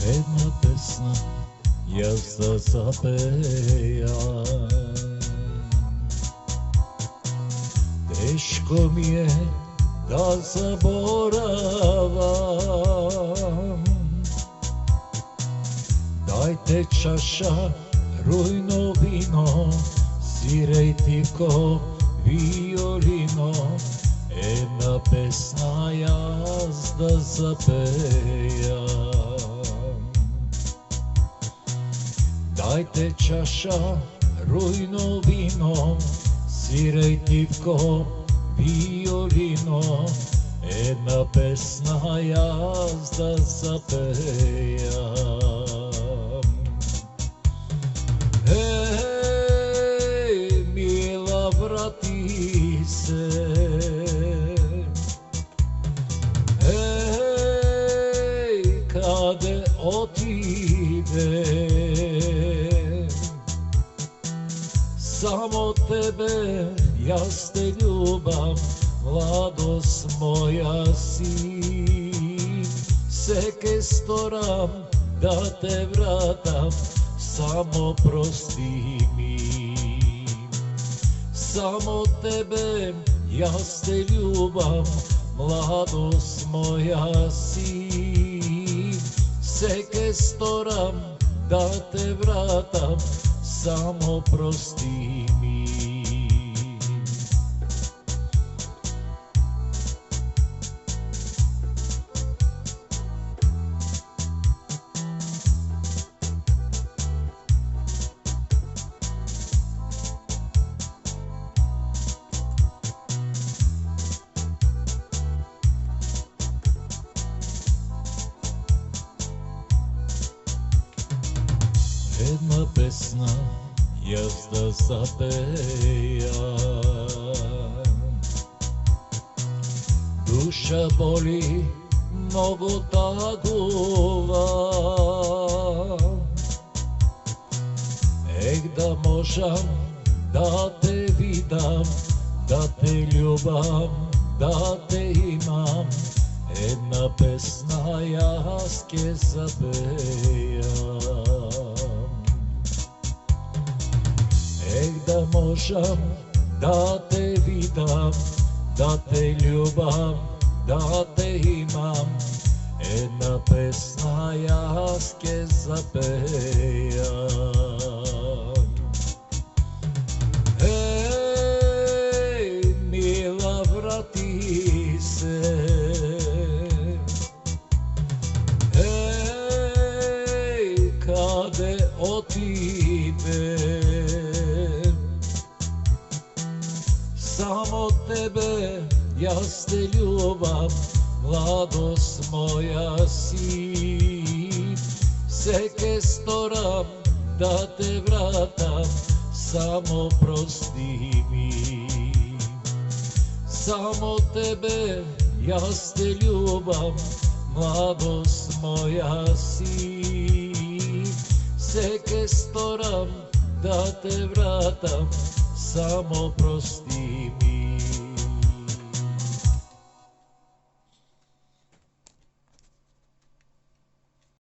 Jedna pesma jaz da zapejam. Teško mi je da zaboravam. Dajte čaša, rujno vino, siraj tiho violino. Jedna pesma jaz da zapejam. Dajte čaša, rujno vino, siraj tiho violino. Jedna pesma jaz da zapejam. Hej, mila, vrati se. Hej, kade otidem, samo tebe jaz te ljubam, mladost moja si. Seke storam da te vratam, samo prosti mi. Samo tebe jaz te ljubam, mladost moja si. Seke storam da te vratam, samo prosti mi. Jedna pesma jaz da zapejam. Duša boli, mnogo tagova. Da možem da te vidam, da te ljubam, da te imam. Jedna pesma jaz ke zapejam. Da možem da te vidam, da te ljubam, da te imam. Jedna pesma jaz ke zapejam. Hej, mila, vrati se. Hej, kade otidem, samo tebe jaz te ljubam, mladost moja si. Seke storam da te vratam, samo prosti mi. Samo tebe jaz te ljubam, mladost moja si. Seke storam da te vratam, samo prosti mi.